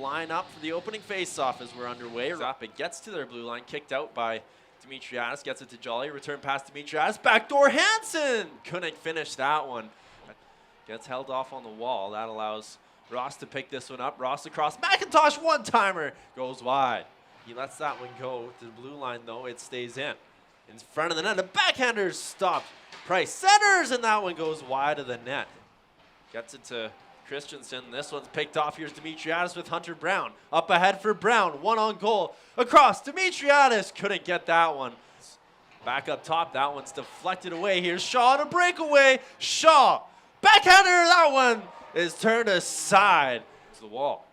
line up for the opening faceoff as we're underway. Up, it gets to their blue line, kicked out by Dimitriadis, gets it to Jolly, return pass to Dimitriadis, backdoor Hansen! Couldn't finish that one. Gets held off on the wall. That allows Ross to pick this one up. Ross across, McIntosh one-timer, goes wide. He lets that one go to the blue line though, it stays in front of the net. The backhander's stopped. Price centers, and that one goes wide of the net. Gets it to Christensen. This one's picked off. Here's Dimitriadis with Hunter Brown. Up ahead for Brown. One on goal. Across. Dimitriadis couldn't get that one. Back up top. That one's deflected away. Here's Shaw on a breakaway. Shaw. Backhander. That one is turned aside to the wall.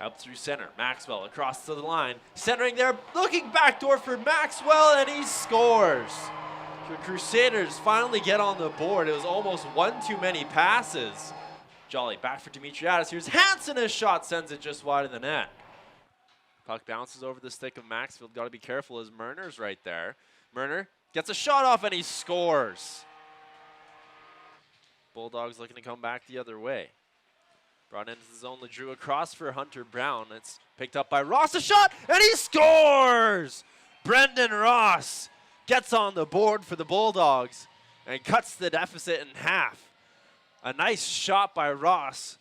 Out through center. Maxwell across to the line. Centering there. Looking backdoor for Maxwell, and he scores. The Crusaders finally get on the board. It was almost one too many passes. Jolly back for Dimitriadis. Here's Hansen. His shot sends it just wide of the net. Puck bounces over the stick of Maxfield. Got to be careful as Murner's right there. Murner gets a shot off and he scores. Bulldogs looking to come back the other way. Brought into the zone. LeDrew across for Hunter Brown. It's picked up by Ross. A shot and he scores. Brendan Ross gets on the board for the Bulldogs and cuts the deficit in half. A nice shot by Ross.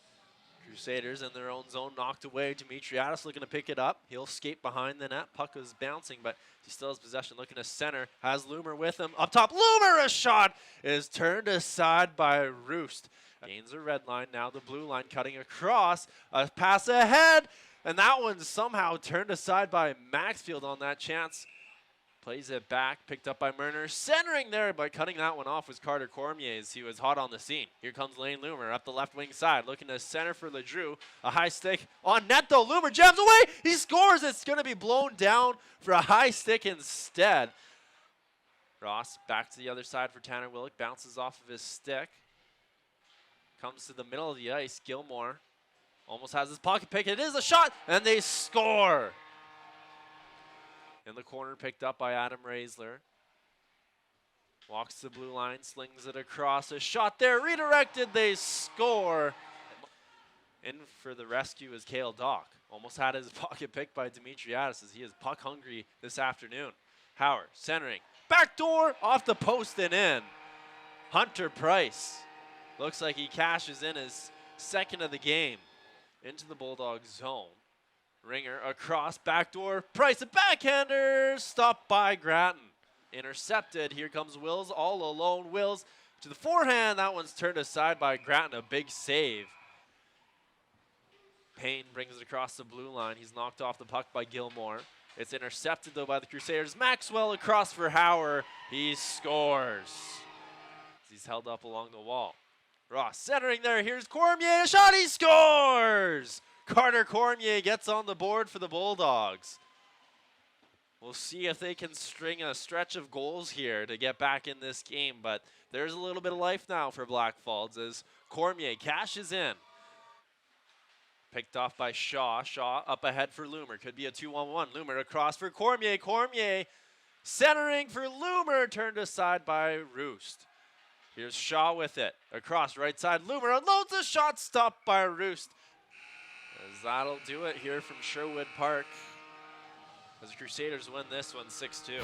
Crusaders in their own zone, knocked away. Dimitriadis looking to pick it up. He'll skate behind the net. Puck is bouncing, but he still has possession. Looking to center. Has Loomer with him. Up top, Loomer, a shot is turned aside by Roost. Gains a red line, now the blue line cutting across. A pass ahead, and that one's somehow turned aside by Maxfield on that chance. Plays it back, picked up by Murner. Centering there, but cutting that one off was Carter Cormier as he was hot on the scene. Here comes Lane Loomer up the left wing side, looking to center for LeDrew. A high stick on net though. Loomer jams away. He scores. It's going to be blown down for a high stick instead. Ross back to the other side for Tanner Willick. Bounces off of his stick. Comes to the middle of the ice. Gilmore almost has his pocket pick. It is a shot, and they score. In the corner, picked up by Adam Raisler. Walks to the blue line, slings it across. A shot there, redirected, they score. In for the rescue is Kael Clark. Almost had his pocket picked by Dimitriadis as he is puck hungry this afternoon. Howard centering. Backdoor off the post and in. Hunter Price. Looks like he cashes in his second of the game into the Bulldogs zone. Ringer across, backdoor, Price, a backhander, stopped by Gratton. Intercepted, here comes Wills, all alone. Wills to the forehand, that one's turned aside by Gratton, a big save. Payne brings it across the blue line. He's knocked off the puck by Gilmore. It's intercepted though by the Crusaders. Maxwell across for Hauer, he scores. He's held up along the wall. Ross centering there, here's Cormier, a shot, he scores! Carter Cormier gets on the board for the Bulldogs. We'll see if they can string a stretch of goals here to get back in this game, but there's a little bit of life now for Blackfalds as Cormier cashes in. Picked off by Shaw. Shaw up ahead for Loomer. Could be a 2-on-1. Loomer across for Cormier. Cormier centering for Loomer, turned aside by Roost. Here's Shaw with it. Across right side, Loomer unloads a shot, stopped by Roost. As that'll do it here from Sherwood Park as the Crusaders win this one 6-2.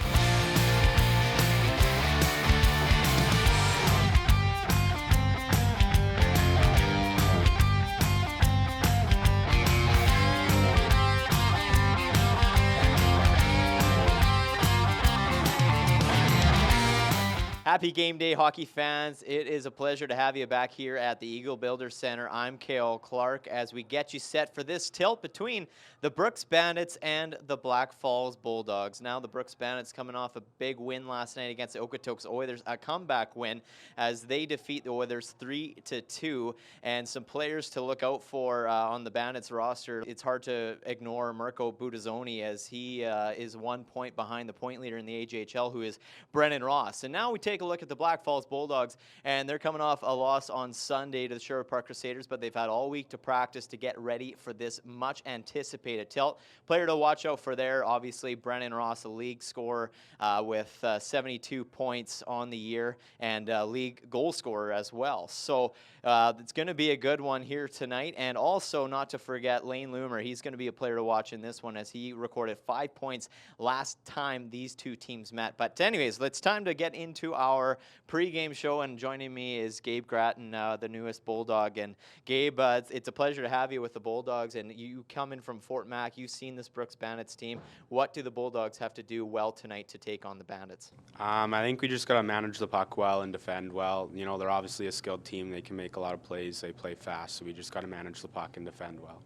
Happy game day, hockey fans. It is a pleasure to have you back here at the Eagle Builder Center. I'm Kael Clark as we get you set for this tilt between the Brooks Bandits and the Blackfalds Bulldogs. Now the Brooks Bandits coming off a big win last night against the Okotoks Oilers, a comeback win as they defeat the Oilers 3-2. And some players to look out for on the Bandits roster. It's hard to ignore Mirko Budazzoni as he is 1 point behind the point leader in the AJHL, who is Brennan Ross. And now we take take a look at the Blackfalds Bulldogs, and they're coming off a loss on Sunday to the Sherwood Park Crusaders, but they've had all week to practice to get ready for this much anticipated tilt. Player to watch out for there, obviously, Brendan Ross, a league scorer with 72 points on the year, and league goal scorer as well. So it's going to be a good one here tonight. And also, not to forget, Lane Loomer. He's going to be a player to watch in this one as he recorded 5 points last time these two teams met. But anyways, it's time to get into our pregame show. And joining me is Gabe Gratton, the newest Bulldog. And Gabe, it's a pleasure to have you with the Bulldogs. And you come in from Fort Mac. You've seen this Brooks Bandits team. What do the Bulldogs have to do well tonight to take on the Bandits? I think we just got to manage the puck well and defend well. You know, they're obviously a skilled team. They can make a lot of plays. They play fast, so we just got to manage the puck and defend well.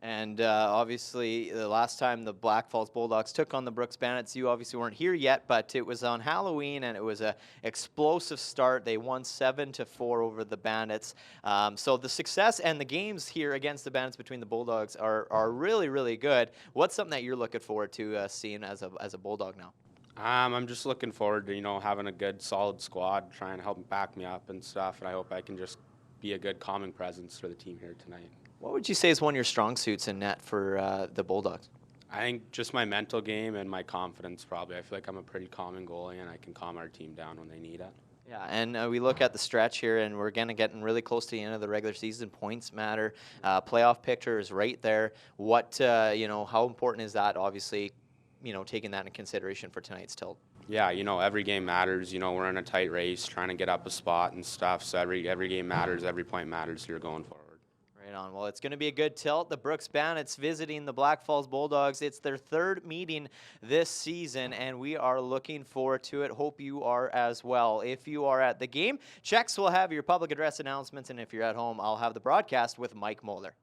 And obviously, the last time the Blackfalds Bulldogs took on the Brooks Bandits, you obviously weren't here yet, but it was on Halloween, and it was an explosive start. They won 7-4 over the Bandits. So the success and the games here against the Bandits between the Bulldogs are really, really good. What's something that you're looking forward to seeing as a Bulldog now? I'm just looking forward to, you know, having a good, solid squad, trying to help back me up and stuff, and I hope I can just be a good calming presence for the team here tonight. What would you say is one of your strong suits in net for the Bulldogs? I think just my mental game and my confidence, probably. I feel like I'm a pretty calming goalie, and I can calm our team down when they need it. Yeah, and we look at the stretch here, and we're getting really close to the end of the regular season. Points matter. Playoff picture is right there. What, how important is that, obviously, taking that into consideration for tonight's tilt? Yeah, every game matters. We're in a tight race, trying to get up a spot and stuff, so every game matters, every point matters here going forward. Right on. Well, it's going to be a good tilt. The Brooks Bandits visiting the Blackfalds Bulldogs. It's their third meeting this season, and we are looking forward to it. Hope you are as well. If you are at the game, Checks will have your public address announcements, and if you're at home, I'll have the broadcast with Mike Moeller.